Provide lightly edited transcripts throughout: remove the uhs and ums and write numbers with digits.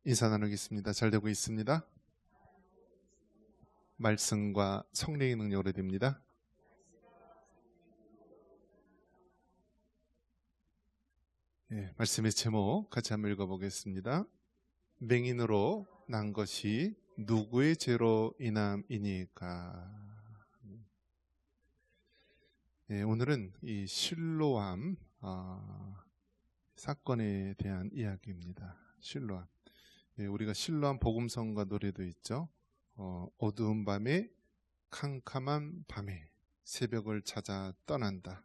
인사 나누겠습니다. 잘 되고 있습니다. 말씀과 성령의 능력으로 됩니다. 말씀의 제목 같이 한번 읽어보겠습니다. 맹인으로 난 것이 누구의 죄로 인함이니까. 오늘은 이 실로암 사건에 대한 이야기입니다. 실로암. 우리가 실로암 복음성가 노래도 있죠. 어두운 밤에 캄캄한 밤에 새벽을 찾아 떠난다.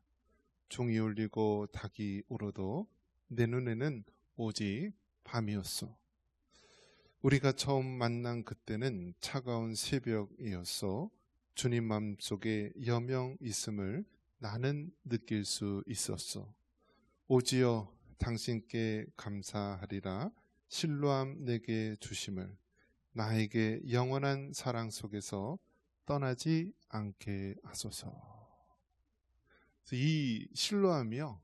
종이 울리고 닭이 울어도 내 눈에는 오직 밤이었어. 우리가 처음 만난 그때는 차가운 새벽이었어. 주님 마음속에 여명 있음을 나는 느낄 수 있었어. 오지여 당신께 감사하리라. 실로암 내게 주심을 나에게 영원한 사랑 속에서 떠나지 않게 하소서. 이 실로암이요,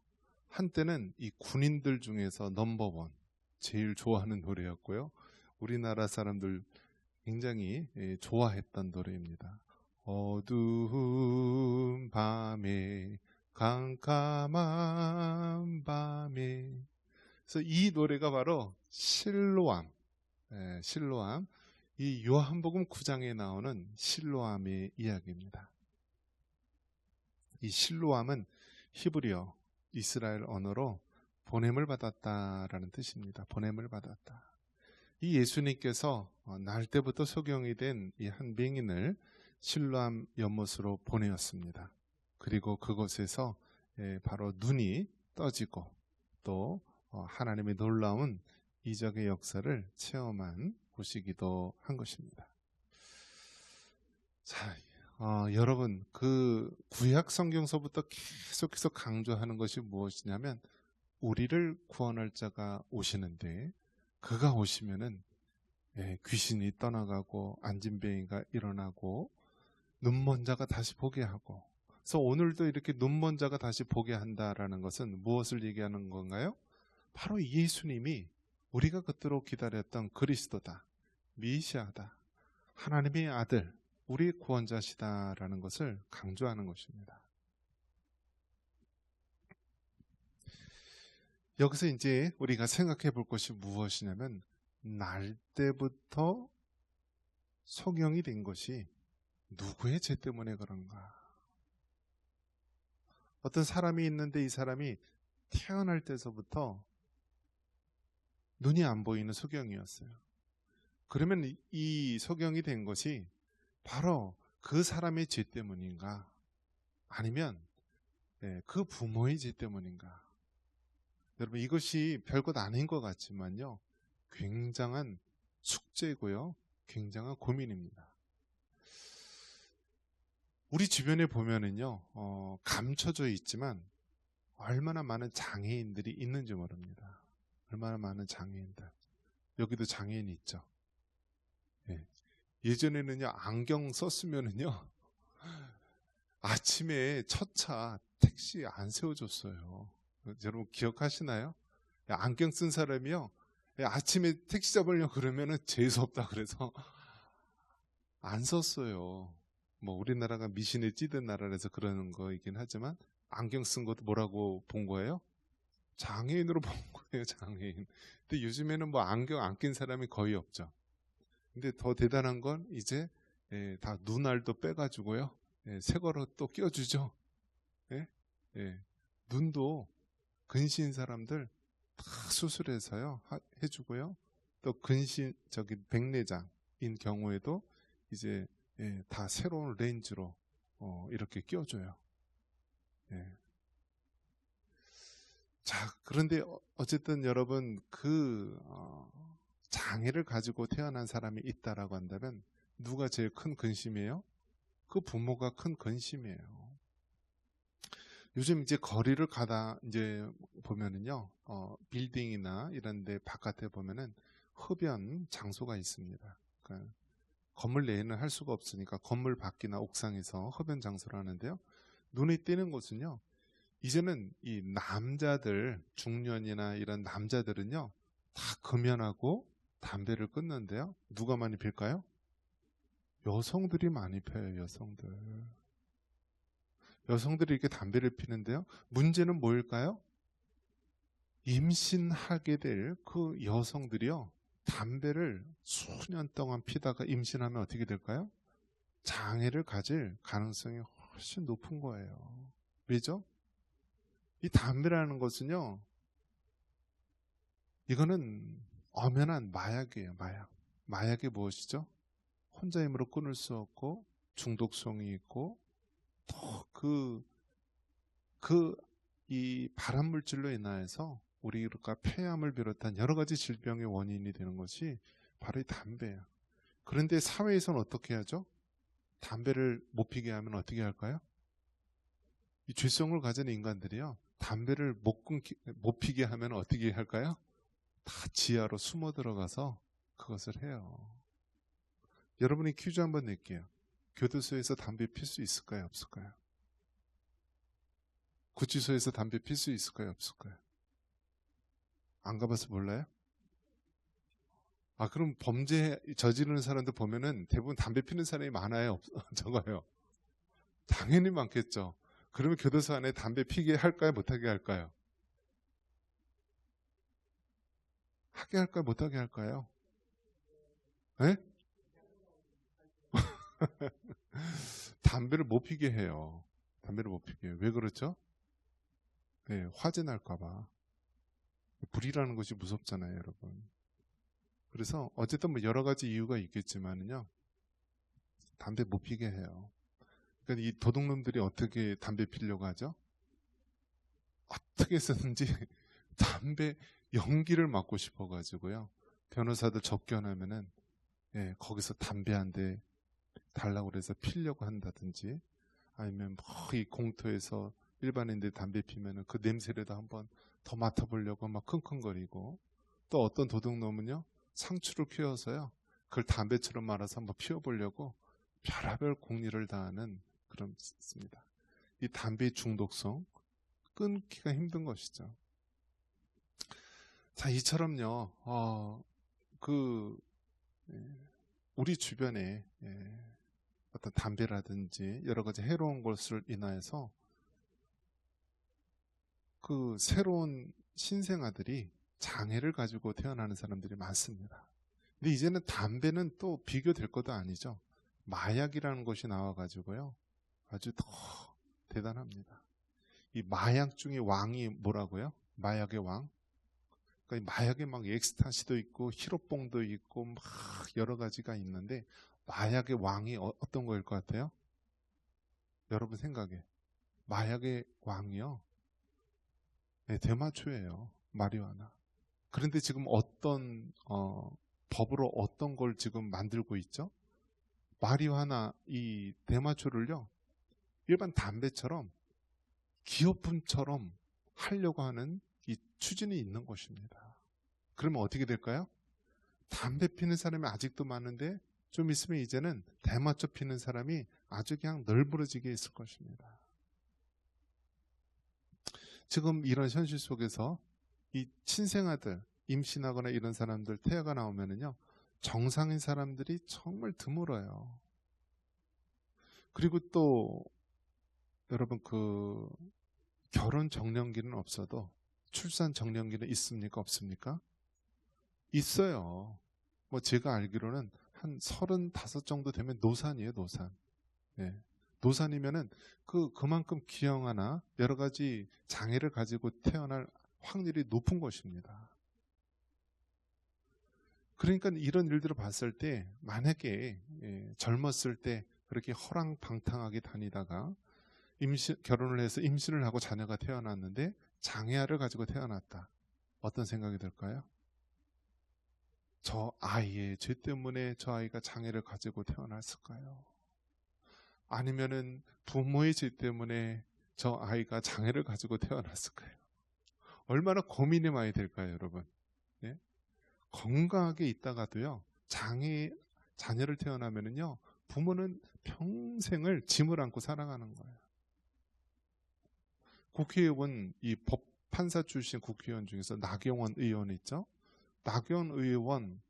한때는 이 군인들 중에서 넘버원, 제일 좋아하는 노래였고요. 우리나라 사람들 굉장히 좋아했던 노래입니다. 어두운 밤에 캄캄한 밤에. 그래서 이 노래가 바로 실로암, 실로암, 이 요한복음 9장에 나오는 실로암의 이야기입니다. 이 실로암은 히브리어, 이스라엘 언어로 보냄을 받았다라는 뜻입니다. 보냄을 받았다. 이 예수님께서 날 때부터 소경이 된 이 한 맹인을 실로암 연못으로 보내었습니다. 그리고 그곳에서 바로 눈이 떠지고 또 하나님의 놀라운 이적의 역사를 체험한 곳이기도 한 것입니다. 자, 여러분, 그 구약 성경서부터 계속해서 강조하는 것이 무엇이냐면 우리를 구원할 자가 오시는데 그가 오시면은 귀신이 떠나가고 안진뱅이가 일어나고 눈먼 자가 다시 보게 하고, 그래서 오늘도 이렇게 눈먼 자가 다시 보게 한다라는 것은 무엇을 얘기하는 건가요? 바로 예수님이 우리가 그토록 기다렸던 그리스도다, 메시아다, 하나님의 아들, 우리의 구원자시다라는 것을 강조하는 것입니다. 여기서 이제 우리가 생각해 볼 것이 무엇이냐면 날 때부터 소경이 된 것이 누구의 죄 때문에 그런가? 어떤 사람이 있는데 이 사람이 태어날 때서부터 눈이 안 보이는 소경이었어요. 그러면 이 소경이 된 것이 바로 그 사람의 죄 때문인가? 아니면 그 부모의 죄 때문인가? 여러분, 이것이 별것 아닌 것 같지만요, 굉장한 숙제고요, 굉장한 고민입니다. 우리 주변에 보면은요, 감춰져 있지만 얼마나 많은 장애인들이 있는지 모릅니다. 얼마나 많은 장애인들. 여기도 장애인 있죠. 예전에는요, 안경 썼으면은요, 아침에 첫 차 택시 안 세워줬어요. 여러분 기억하시나요? 안경 쓴 사람이요, 아침에 택시 잡으려고 그러면은 재수없다 그래서 안 썼어요. 뭐 우리나라가 미신에 찌든 나라라서 그러는 거이긴 하지만 안경 쓴 것도 뭐라고 본 거예요? 장애인으로 본 거예요, 장애인. 근데 요즘에는 뭐 안경 안 낀 사람이 거의 없죠. 근데 더 대단한 건 이제 다 눈알도 빼가지고요, 새 거로 또 껴주죠. 예? 눈도 근시인 사람들 다 수술해서요 해주고요. 또 근신 백내장인 경우에도 이제 다 새로운 렌즈로 이렇게 껴줘요. 자, 그런데 어쨌든 여러분, 그 장애를 가지고 태어난 사람이 있다라고 한다면 누가 제일 큰 근심이에요? 그 부모가 큰 근심이에요. 요즘 이제 거리를 가다 이제 보면은요, 빌딩이나 이런 데 바깥에 보면은 흡연 장소가 있습니다. 그러니까 건물 내에는 할 수가 없으니까 건물 밖이나 옥상에서 흡연 장소를 하는데요, 눈에 띄는 곳은요, 이제는 이 남자들, 중년이나 이런 남자들은요, 다 금연하고 다 담배를 끊는데요. 누가 많이 필까요? 여성들이 많이 펴요. 여성들이 이렇게 담배를 피는데요. 문제는 뭐일까요? 임신하게 될 그 여성들이요. 담배를 수년 동안 피다가 임신하면 어떻게 될까요? 장애를 가질 가능성이 훨씬 높은 거예요. 왜죠? 이 담배라는 것은요. 이거는 엄연한 마약이에요. 마약이 무엇이죠? 혼자 힘으로 끊을 수 없고 중독성이 있고 또 이 발암물질로 인하여서 우리가 폐암을 비롯한 여러 가지 질병의 원인이 되는 것이 바로 이 담배예요. 그런데 사회에서는 어떻게 하죠? 담배를 못 피게 하면 어떻게 할까요? 이 죄성을 가진 인간들이요. 담배를 못 피게 하면 어떻게 할까요? 다 지하로 숨어 들어가서 그것을 해요. 여러분이 퀴즈 한번 낼게요. 교도소에서 담배 필 수 있을까요? 없을까요? 구치소에서 담배 필 수 있을까요? 없을까요? 안 가봐서 몰라요? 그럼 범죄 저지르는 사람들 보면은 대부분 담배 피는 사람이 많아요? 적어요? 당연히 많겠죠. 그러면 교도소 안에 담배 피게 할까요? 못하게 할까요? 하게 할까요? 못하게 할까요? 네? 담배를 못 피게 해요. 담배를 못 피게 해요. 왜 그렇죠? 네, 화재 날까봐. 불이라는 것이 무섭잖아요, 여러분. 그래서 어쨌든 뭐 여러 가지 이유가 있겠지만은요, 담배 못 피게 해요. 그러니까 이 도둑놈들이 어떻게 담배 피려고 하죠? 어떻게 쓰는지 담배 연기를 맡고 싶어가지고요. 변호사들 접견하면은 거기서 담배 한 대 달라고 그래서 피려고 한다든지 아니면 뭐 이 공터에서 일반인들이 담배 피면은 그 냄새라도 한번 더 맡아보려고 막 킁킁거리고 또 어떤 도둑놈은요 상추를 키워서요 그걸 담배처럼 말아서 한번 피워보려고 별의별 공리를 다하는 그런 있습니다. 이 담배의 중독성 끊기가 힘든 것이죠. 자, 이처럼요 우리 주변에 어떤 담배라든지 여러 가지 해로운 것을 인하여서 그 새로운 신생아들이 장애를 가지고 태어나는 사람들이 많습니다. 근데 이제는 담배는 또 비교될 것도 아니죠. 마약이라는 것이 나와가지고요. 아주 더 대단합니다. 이 마약 중에 왕이 뭐라고요? 마약의 왕? 그러니까 마약에 막 엑스타시도 있고 히로뽕도 있고 막 여러 가지가 있는데 마약의 왕이 어떤 거일 것 같아요? 여러분 생각에 마약의 왕이요? 네, 대마초예요. 마리화나. 그런데 지금 어떤 법으로 어떤 걸 지금 만들고 있죠? 마리화나 이 대마초를요. 일반 담배처럼 기업품처럼 하려고 하는 이 추진이 있는 것입니다. 그러면 어떻게 될까요? 담배 피는 사람이 아직도 많은데 좀 있으면 이제는 대마초 피는 사람이 아주 그냥 널브러지게 있을 것입니다. 지금 이런 현실 속에서 이 친생아들, 임신하거나 이런 사람들 태아가 나오면은요, 정상인 사람들이 정말 드물어요. 그리고 또 여러분 그 결혼 정년기는 없어도 출산 정년기는 있습니까? 없습니까? 있어요. 뭐 제가 알기로는 한 35 정도 되면 노산이에요, 노산. 예. 노산이면은 그만큼 기형아나 여러 가지 장애를 가지고 태어날 확률이 높은 것입니다. 그러니까 이런 일들을 봤을 때 만약에 젊었을 때 그렇게 허랑방탕하게 다니다가 결혼을 해서 임신을 하고 자녀가 태어났는데 장애아를 가지고 태어났다. 어떤 생각이 들까요? 저 아이의 죄 때문에 저 아이가 장애를 가지고 태어났을까요? 아니면은 부모의 죄 때문에 저 아이가 장애를 가지고 태어났을까요? 얼마나 고민이 많이 될까요, 여러분? 예? 건강하게 있다가도요, 자녀를 태어나면은요, 부모는 평생을 짐을 안고 살아가는 거예요. 국회의원, 이 판사 출신 국회의원 중에서 나경원 의원 있죠? 나경원 의원,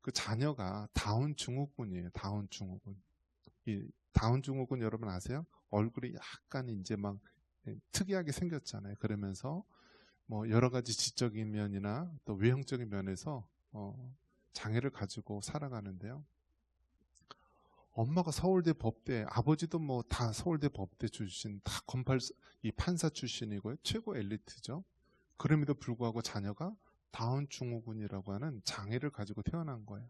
그 자녀가 다운 증후군이에요. 다운 증후군. 이 다운 증후군 여러분 아세요? 얼굴이 약간 이제 막 특이하게 생겼잖아요. 그러면서 뭐 여러 가지 지적인 면이나 또 외형적인 면에서 장애를 가지고 살아가는데요. 엄마가 서울대 법대, 아버지도 뭐 다 서울대 법대 출신, 다 이 판사 출신이고요. 최고 엘리트죠. 그럼에도 불구하고 자녀가 다운 증후군이라고 하는 장애를 가지고 태어난 거예요.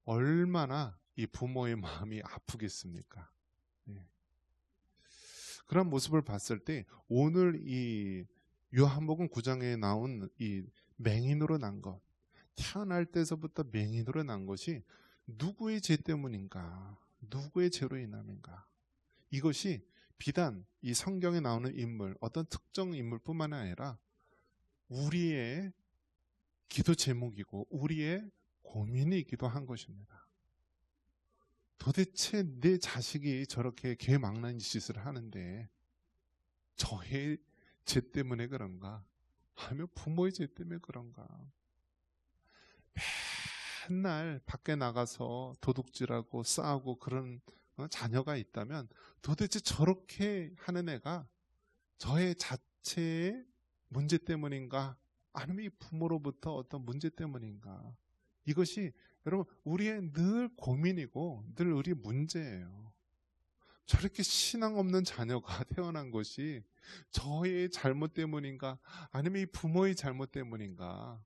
얼마나 이 부모의 마음이 아프겠습니까? 예. 그런 모습을 봤을 때 오늘 이 요한복음 9장에 나온 이 맹인으로 난 것, 태어날 때서부터 맹인으로 난 것이 누구의 죄 때문인가? 누구의 죄로 인함인가? 이것이 비단 이 성경에 나오는 인물, 어떤 특정 인물뿐만 아니라 우리의 기도 제목이고 우리의 고민이기도 한 것입니다. 도대체 내 자식이 저렇게 개망나니 짓을 하는데 저의 죄 때문에 그런가? 아니면 부모의 죄 때문에 그런가? 맨날 밖에 나가서 도둑질하고 싸우고 그런 자녀가 있다면 도대체 저렇게 하는 애가 저의 자체의 문제 때문인가? 아니면 이 부모로부터 어떤 문제 때문인가? 이것이 여러분 우리의 늘 고민이고 늘 우리 문제예요. 저렇게 신앙 없는 자녀가 태어난 것이 저의 잘못 때문인가? 아니면 이 부모의 잘못 때문인가?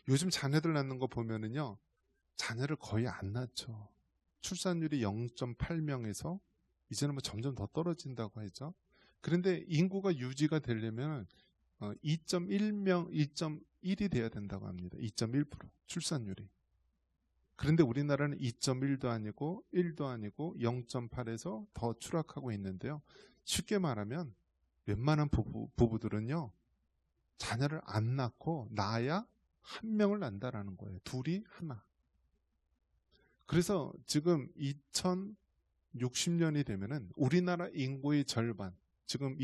요즘 자녀들 낳는 거 보면은요, 자녀를 거의 안 낳죠. 출산율이 0.8명에서 이제는 뭐 점점 더 떨어진다고 하죠. 그런데 인구가 유지가 되려면 2.1명, 2.1이 돼야 된다고 합니다. 2.1% 출산율이. 그런데 우리나라는 2.1도 아니고 1도 아니고 0.8에서 더 추락하고 있는데요. 쉽게 말하면 웬만한 부부들은요, 자녀를 안 낳고 낳아야 한 명을 낳는다라는 거예요. 둘이 하나. 그래서 지금 2060년이 되면은 우리나라 인구의 절반, 지금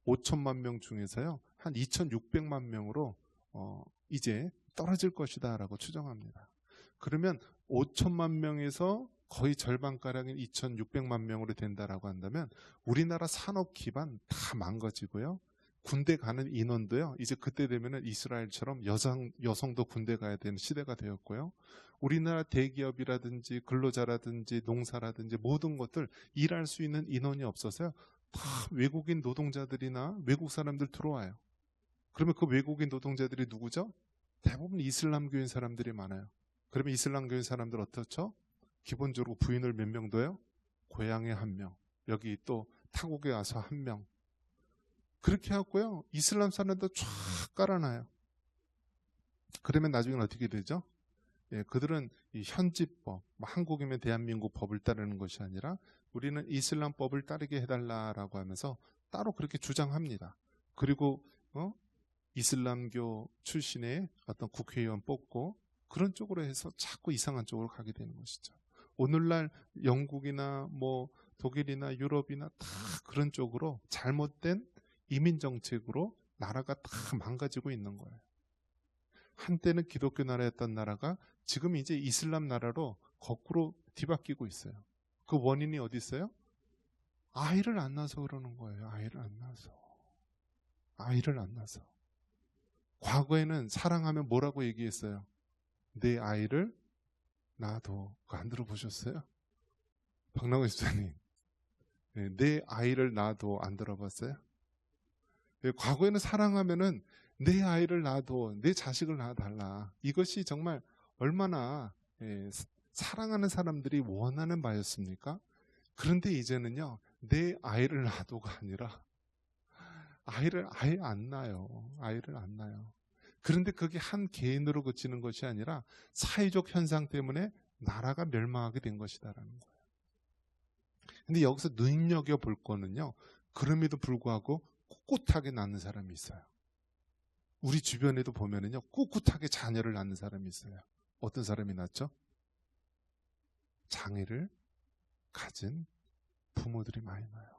5천만 명 중에서요, 한 2,600만 명으로 이제 떨어질 것이다라고 추정합니다. 그러면 5천만 명에서 거의 절반가량인 2,600만 명으로 된다라고 한다면 우리나라 산업 기반 다 망가지고요. 군대 가는 인원도요. 이제 그때 되면은 이스라엘처럼 여성도 군대 가야 되는 시대가 되었고요. 우리나라 대기업이라든지 근로자라든지 농사라든지 모든 것들 일할 수 있는 인원이 없어서요. 다 외국인 노동자들이나 외국 사람들 들어와요. 그러면 그 외국인 노동자들이 누구죠? 대부분 이슬람교인 사람들이 많아요. 그러면 이슬람교인 사람들 어떻죠? 기본적으로 부인을 몇 명 둬요? 고향에 한 명, 여기 또 타국에 와서 한 명. 그렇게 하고요. 이슬람 사람들 쫙 깔아놔요. 그러면 나중에 어떻게 되죠? 예, 그들은 이 현지법, 한국이면 대한민국 법을 따르는 것이 아니라 우리는 이슬람법을 따르게 해달라라고 하면서 따로 그렇게 주장합니다. 그리고 이슬람교 출신의 어떤 국회의원 뽑고 그런 쪽으로 해서 자꾸 이상한 쪽으로 가게 되는 것이죠. 오늘날 영국이나 뭐 독일이나 유럽이나 다 그런 쪽으로 잘못된 이민 정책으로 나라가 다 망가지고 있는 거예요. 한때는 기독교 나라였던 나라가 지금 이제 이슬람 나라로 거꾸로 뒤바뀌고 있어요. 그 원인이 어디 있어요? 아이를 안 낳아서 그러는 거예요. 아이를 안 낳아서. 아이를 안 낳아서. 과거에는 사랑하면 뭐라고 얘기했어요? 내 아이를 낳아도. 그거 안 들어보셨어요? 박남훈 집사님. 내 아이를 낳아도 안 들어봤어요? 과거에는 사랑하면은 내 아이를 낳아도, 내 자식을 낳아달라. 이것이 정말 얼마나 사랑하는 사람들이 원하는 바였습니까? 그런데 이제는요, 내 아이를 낳아도가 아니라 아이를 아예 안 낳아요. 아이를 안 낳아요. 그런데 그게 한 개인으로 그치는 것이 아니라 사회적 현상 때문에 나라가 멸망하게 된 것이다라는 거예요. 근데 여기서 눈여겨볼 거는요, 그럼에도 불구하고 꿋꿋하게 낳는 사람이 있어요. 우리 주변에도 보면은요, 꿋꿋하게 자녀를 낳는 사람이 있어요. 어떤 사람이 낳죠? 장애를 가진 부모들이 많이 낳아요.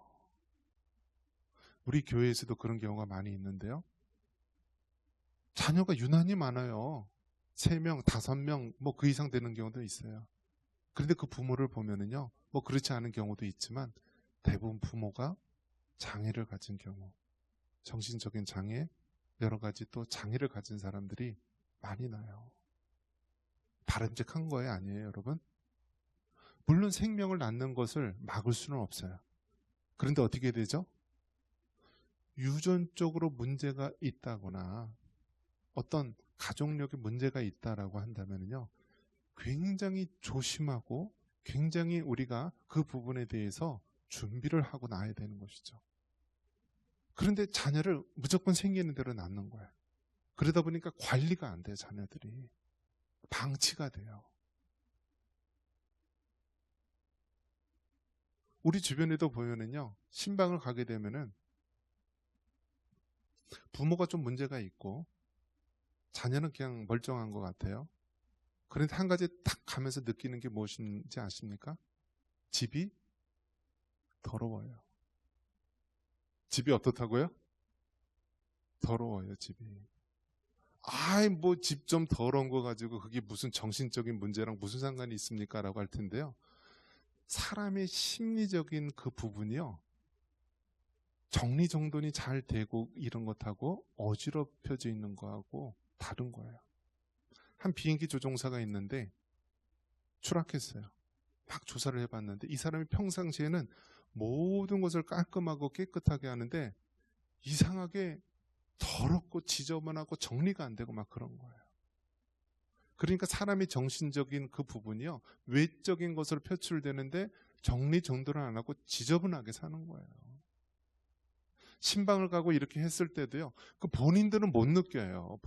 우리 교회에서도 그런 경우가 많이 있는데요. 자녀가 유난히 많아요. 3명, 5명, 뭐 그 이상 되는 경우도 있어요. 그런데 그 부모를 보면은요, 뭐 그렇지 않은 경우도 있지만 대부분 부모가 장애를 가진 경우, 정신적인 장애, 여러 가지 또 장애를 가진 사람들이 많이 나요. 바람직한 거예요, 아니에요, 여러분? 물론 생명을 낳는 것을 막을 수는 없어요. 그런데 어떻게 되죠? 유전적으로 문제가 있다거나 어떤 가족력에 문제가 있다라고 한다면요, 굉장히 조심하고 굉장히 우리가 그 부분에 대해서 준비를 하고 나야 되는 것이죠. 그런데 자녀를 무조건 생기는 대로 낳는 거예요. 그러다 보니까 관리가 안 돼요, 자녀들이. 방치가 돼요. 우리 주변에도 보면은요, 신방을 가게 되면은 부모가 좀 문제가 있고 자녀는 그냥 멀쩡한 것 같아요. 그런데 한 가지 딱 가면서 느끼는 게 무엇인지 아십니까? 집이 더러워요. 집이 어떻다고요? 더러워요, 집이. 아이, 뭐 집 좀 더러운 거 가지고 그게 무슨 정신적인 문제랑 무슨 상관이 있습니까? 라고 할 텐데요. 사람의 심리적인 그 부분이요, 정리정돈이 잘 되고 이런 것하고 어지럽혀져 있는 거하고 다른 거예요. 한 비행기 조종사가 있는데 추락했어요. 막 조사를 해봤는데 이 사람이 평상시에는 모든 것을 깔끔하고 깨끗하게 하는데 이상하게 더럽고 지저분하고 정리가 안 되고 막 그런 거예요. 그러니까 사람의 정신적인 그 부분이요, 외적인 것으로 표출되는데 정리정돈을 안 하고 지저분하게 사는 거예요. 신방을 가고 이렇게 했을 때도요, 그 본인들은 못 느껴요.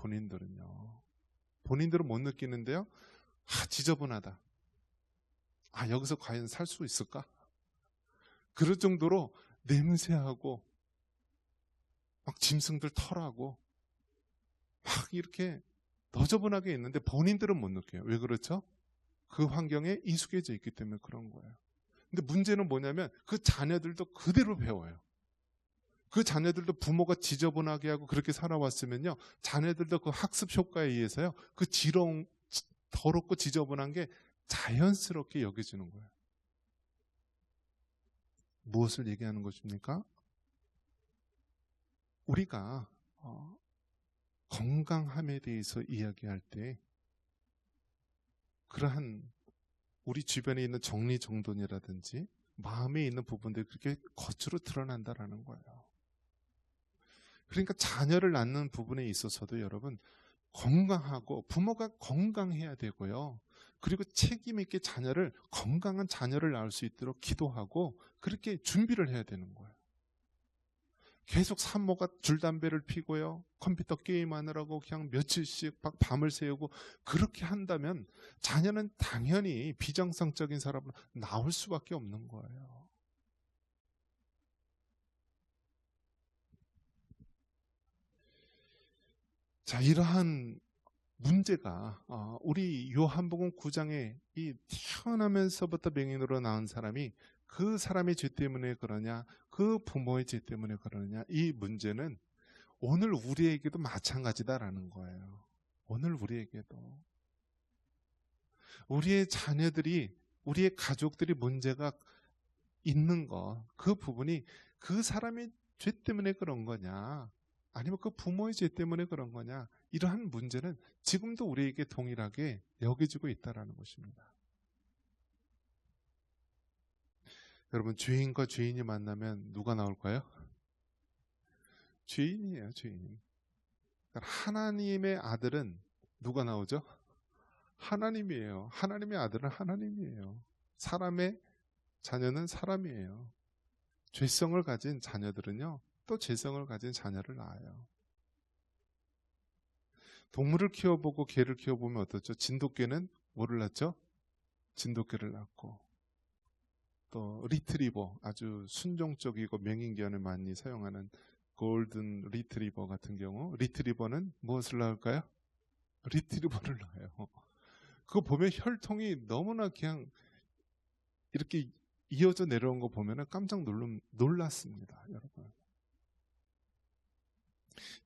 본인들은 못 느끼는데요, 지저분하다. 여기서 과연 살 수 있을까? 그럴 정도로 냄새하고 막 짐승들 털하고 막 이렇게 너저분하게 있는데 본인들은 못 느껴요. 왜 그렇죠? 그 환경에 익숙해져 있기 때문에 그런 거예요. 근데 문제는 뭐냐면 그 자녀들도 그대로 배워요. 그 자녀들도 부모가 지저분하게 하고 그렇게 살아왔으면요, 자녀들도 그 학습 효과에 의해서요, 그 더럽고 지저분한 게 자연스럽게 여겨지는 거예요. 무엇을 얘기하는 것입니까? 우리가 건강함에 대해서 이야기할 때 그러한 우리 주변에 있는 정리정돈이라든지 마음에 있는 부분들이 그렇게 겉으로 드러난다라는 거예요. 그러니까 자녀를 낳는 부분에 있어서도 여러분, 건강하고 부모가 건강해야 되고요. 그리고 책임 있게 건강한 자녀를 낳을 수 있도록 기도하고 그렇게 준비를 해야 되는 거예요. 계속 산모가 줄담배를 피고요, 컴퓨터 게임하느라고 그냥 며칠씩 밤을 새우고 그렇게 한다면 자녀는 당연히 비정상적인 사람으로 나올 수밖에 없는 거예요. 자, 이러한 문제가 우리 요한복음 9장에 이 태어나면서부터 맹인으로 낳은 사람이 그 사람의 죄 때문에 그러냐, 그 부모의 죄 때문에 그러냐, 이 문제는 오늘 우리에게도 마찬가지다라는 거예요. 오늘 우리에게도 우리의 자녀들이, 우리의 가족들이 문제가 있는 것, 그 부분이 그 사람의 죄 때문에 그런 거냐, 아니면 그 부모의 죄 때문에 그런 거냐, 이러한 문제는 지금도 우리에게 동일하게 여겨지고 있다는 것입니다. 여러분, 죄인과 죄인이 만나면 누가 나올까요? 죄인이에요, 죄인. 하나님의 아들은 누가 나오죠? 하나님이에요. 하나님의 아들은 하나님이에요. 사람의 자녀는 사람이에요. 죄성을 가진 자녀들은요, 또 죄성을 가진 자녀를 낳아요. 동물을 키워보고 개를 키워보면 어떻죠? 진돗개는 뭐를 낳죠? 진돗개를 낳고, 또 리트리버, 아주 순종적이고 명인견을 많이 사용하는 골든 리트리버 같은 경우, 리트리버는 무엇을 낳을까요? 리트리버를 낳아요. 그거 보면 혈통이 너무나 그냥 이렇게 이어져 내려온 거 보면 깜짝 놀랐습니다, 여러분.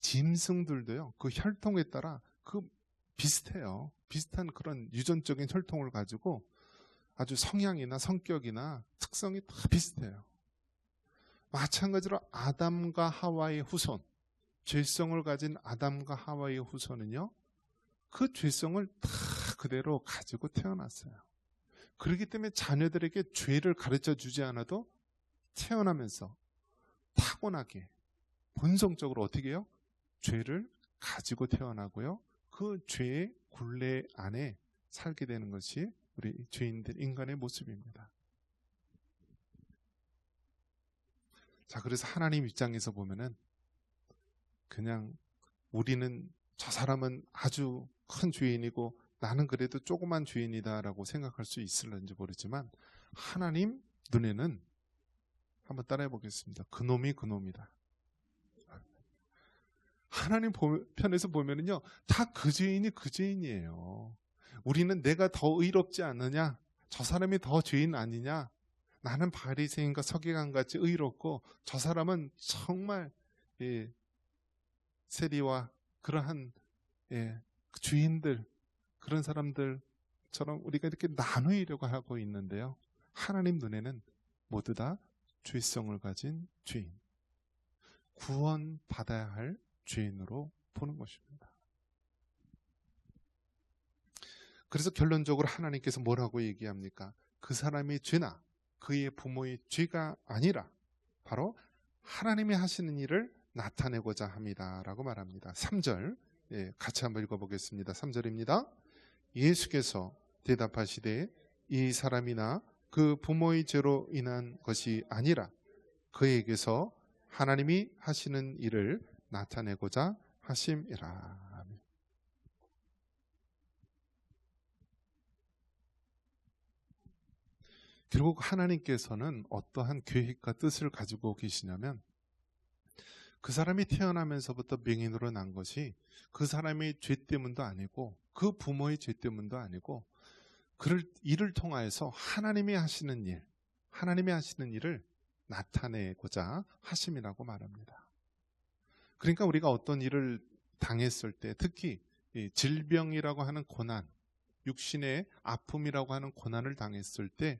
짐승들도요, 그 혈통에 따라 그 비슷해요. 비슷한 그런 유전적인 혈통을 가지고 아주 성향이나 성격이나 특성이 다 비슷해요. 마찬가지로 아담과 하와의 후손, 죄성을 가진 아담과 하와의 후손은요, 그 죄성을 다 그대로 가지고 태어났어요. 그렇기 때문에 자녀들에게 죄를 가르쳐 주지 않아도 태어나면서 타고나게 본성적으로 어떻게 해요? 죄를 가지고 태어나고요, 그 죄의 굴레 안에 살게 되는 것이 우리 죄인들, 인간의 모습입니다. 자, 그래서 하나님 입장에서 보면은 그냥 우리는, 저 사람은 아주 큰 죄인이고 나는 그래도 조그만 죄인이다라고 생각할 수 있을는지 모르지만, 하나님 눈에는, 한번 따라해 보겠습니다. 그놈이 그놈이다. 하나님 편에서 보면은요, 다 그 죄인이 그 죄인이에요. 우리는 내가 더 의롭지 않느냐, 저 사람이 더 죄인 아니냐, 나는 바리새인과 서기관같이 의롭고 저 사람은 정말 세리와 그러한 주인들, 그런 사람들처럼 우리가 이렇게 나누려고 하고 있는데요, 하나님 눈에는 모두 다 죄성을 가진 죄인, 구원받아야 할 죄인으로 보는 것입니다. 그래서 결론적으로 하나님께서 뭐라고 얘기합니까? 그 사람의 죄나 그의 부모의 죄가 아니라 바로 하나님이 하시는 일을 나타내고자 합니다 라고 말합니다. 3절 같이 한번 읽어보겠습니다. 3절입니다. 예수께서 대답하시되 이 사람이나 그 부모의 죄로 인한 것이 아니라 그에게서 하나님이 하시는 일을 나타내고자 하심이라. 결국 하나님께서는 어떠한 계획과 뜻을 가지고 계시냐면, 그 사람이 태어나면서부터 명인으로 난 것이 그 사람의 죄 때문도 아니고 그 부모의 죄 때문도 아니고, 이를 통하여서 하나님이 하시는 일, 하나님이 하시는 일을 나타내고자 하심이라고 말합니다. 그러니까 우리가 어떤 일을 당했을 때, 특히 질병이라고 하는 고난, 육신의 아픔이라고 하는 고난을 당했을 때,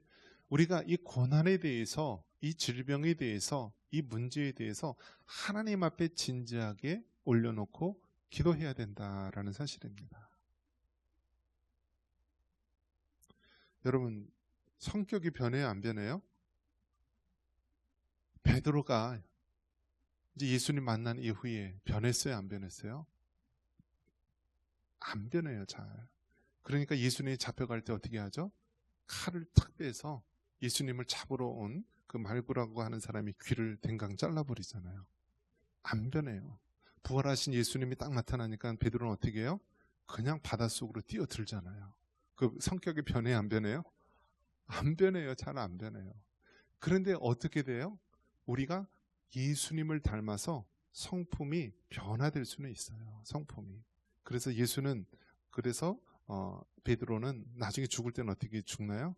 우리가 이 고난에 대해서, 이 질병에 대해서, 이 문제에 대해서 하나님 앞에 진지하게 올려놓고 기도해야 된다라는 사실입니다. 여러분, 성격이 변해요, 안 변해요? 베드로가 이제 예수님 만난 이후에 변했어요, 안 변했어요? 안 변해요, 잘. 그러니까 예수님이 잡혀갈 때 어떻게 하죠? 칼을 탁 빼서 예수님을 잡으러 온 그 말구라고 하는 사람이 귀를 댕강 잘라버리잖아요. 안 변해요. 부활하신 예수님이 딱 나타나니까 베드로는 어떻게 해요? 그냥 바닷속으로 뛰어들잖아요. 그 성격이 변해요, 안 변해요? 안 변해요. 잘 안 변해요. 그런데 어떻게 돼요? 우리가 예수님을 닮아서 성품이 변화될 수는 있어요. 성품이. 그래서 베드로는 나중에 죽을 때는 어떻게 죽나요?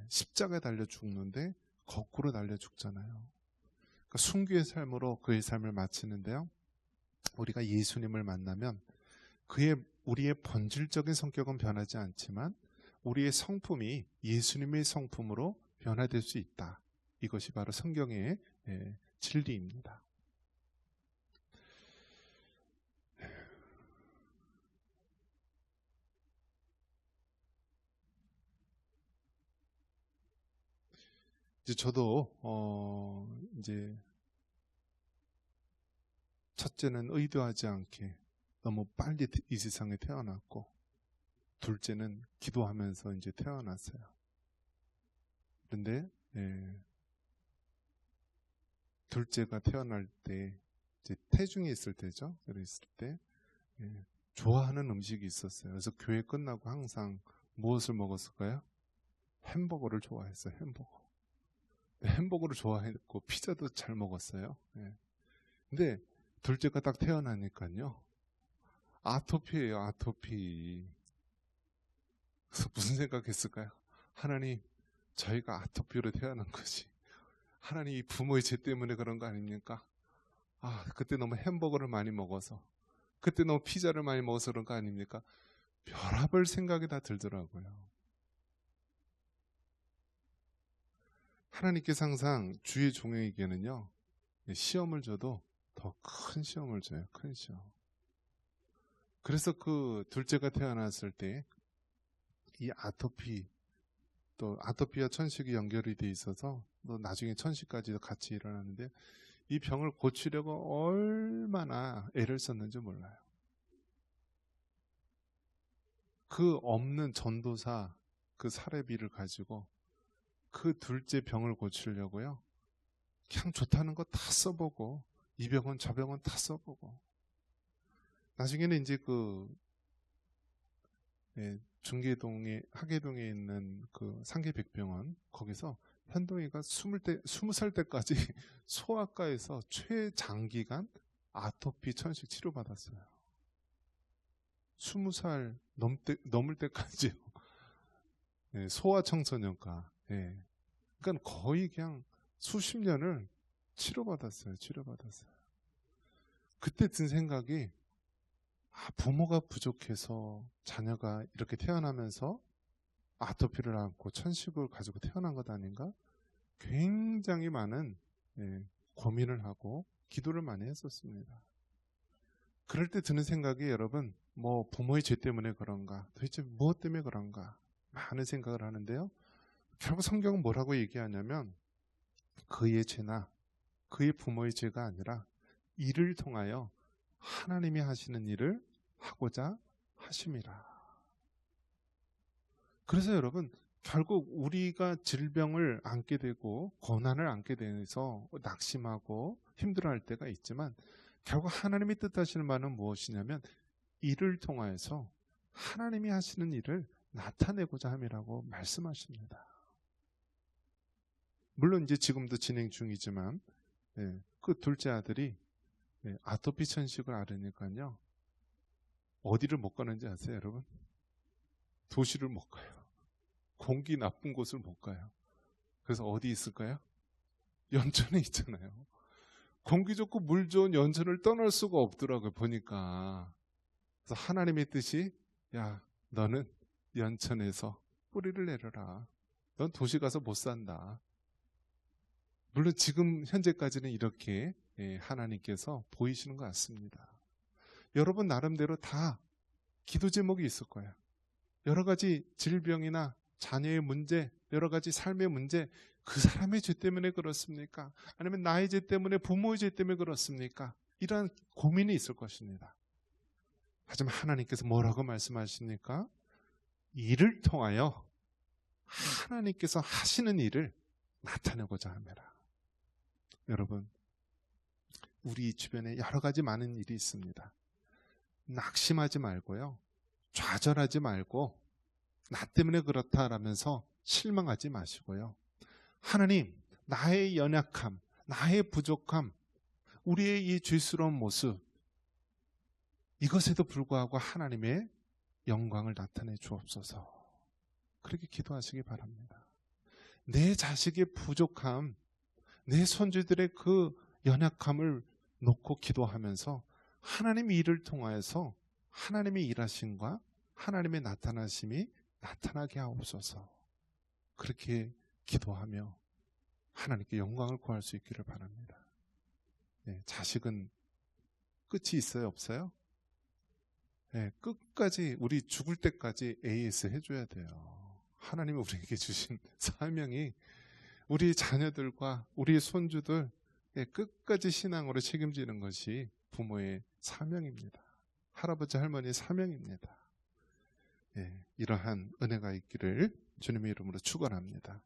십자가에 달려 죽는데 거꾸로 달려 죽잖아요. 그러니까 순교의 삶으로 그의 삶을 마치는데요, 우리가 예수님을 만나면 우리의 본질적인 성격은 변하지 않지만 우리의 성품이 예수님의 성품으로 변화될 수 있다. 이것이 바로 성경의 진리입니다. 이제 저도 이제 첫째는 의도하지 않게 너무 빨리 이 세상에 태어났고, 둘째는 기도하면서 이제 태어났어요. 그런데 둘째가 태어날 때 이제 태중에 있을 때죠. 그랬을 때 좋아하는 음식이 있었어요. 그래서 교회 끝나고 항상 무엇을 먹었을까요? 햄버거를 좋아했어요. 햄버거를 좋아했고 피자도 잘 먹었어요. 근데 둘째가 딱 태어나니까요, 아토피예요, 아토피. 그래서 무슨 생각했을까요? 하나님, 저희가 아토피로 태어난 것이 하나님 이 부모의 죄 때문에 그런 거 아닙니까? 그때 너무 햄버거를 많이 먹어서, 그때 너무 피자를 많이 먹어서 그런 거 아닙니까? 별의별 생각이 다 들더라고요. 하나님께서 항상 주의 종에게는요, 시험을 줘도 더 큰 시험을 줘요. 큰 시험. 그래서 그 둘째가 태어났을 때 이 아토피, 또 아토피와 천식이 연결이 돼 있어서 또 나중에 천식까지도 같이 일어나는데, 이 병을 고치려고 얼마나 애를 썼는지 몰라요. 그 없는 전도사 그 사례비를 가지고 그 둘째 병을 고치려고요, 그냥 좋다는 거 다 써보고, 이 병은 저 병은 다 써보고, 나중에는 이제 중계동에, 하계동에 있는 그 상계백병원, 거기서 현동이가 20살 때까지 소아과에서 최장기간 아토피 천식 치료받았어요. 20살 넘을 때까지요. 소아청소년과. 그러니까 거의 그냥 수십 년을 치료받았어요. 그때 든 생각이, 부모가 부족해서 자녀가 이렇게 태어나면서 아토피를 앓고 천식을 가지고 태어난 것 아닌가? 굉장히 많은 고민을 하고 기도를 많이 했었습니다. 그럴 때 드는 생각이, 여러분, 뭐 부모의 죄 때문에 그런가? 도대체 무엇 때문에 그런가? 많은 생각을 하는데요. 결국 성경은 뭐라고 얘기하냐면, 그의 죄나 그의 부모의 죄가 아니라 이를 통하여 하나님이 하시는 일을 하고자 하심이라. 그래서 여러분, 결국 우리가 질병을 안게 되고 고난을 안게 돼서 낙심하고 힘들어할 때가 있지만, 결국 하나님이 뜻하시는 바는 무엇이냐면, 이를 통하여서 하나님이 하시는 일을 나타내고자 함이라고 말씀하십니다. 물론 이제 지금도 진행 중이지만, 그 둘째 아들이 아토피 천식을 앓으니까요, 어디를 못 가는지 아세요, 여러분? 도시를 못 가요. 공기 나쁜 곳을 못 가요. 그래서 어디 있을까요? 연천에 있잖아요. 공기 좋고 물 좋은 연천을 떠날 수가 없더라고요, 보니까. 그래서 하나님의 뜻이, 야, 너는 연천에서 뿌리를 내려라. 넌 도시 가서 못 산다. 물론 지금 현재까지는 이렇게 하나님께서 보이시는 것 같습니다. 여러분 나름대로 다 기도 제목이 있을 거예요. 여러 가지 질병이나 자녀의 문제, 여러 가지 삶의 문제, 그 사람의 죄 때문에 그렇습니까? 아니면 나의 죄 때문에, 부모의 죄 때문에 그렇습니까? 이러한 고민이 있을 것입니다. 하지만 하나님께서 뭐라고 말씀하십니까? 이를 통하여 하나님께서 하시는 일을 나타내고자 합니다. 여러분, 우리 주변에 여러 가지 많은 일이 있습니다. 낙심하지 말고요, 좌절하지 말고, 나 때문에 그렇다라면서 실망하지 마시고요, 하나님, 나의 연약함, 나의 부족함, 우리의 이 죄스러운 모습, 이것에도 불구하고 하나님의 영광을 나타내 주옵소서. 그렇게 기도하시기 바랍니다. 내 자식의 부족함, 내 손주들의 그 연약함을 놓고 기도하면서 하나님의 일을 통하여서 하나님의 일하심과 하나님의 나타나심이 나타나게 하옵소서. 그렇게 기도하며 하나님께 영광을 구할 수 있기를 바랍니다. 자식은 끝이 있어요, 없어요? 끝까지, 우리 죽을 때까지 AS 해줘야 돼요. 하나님이 우리에게 주신 사명이 우리 자녀들과 우리 손주들 끝까지 신앙으로 책임지는 것이 부모의 사명입니다. 할아버지 할머니의 사명입니다. 이러한 은혜가 있기를 주님의 이름으로 축원합니다.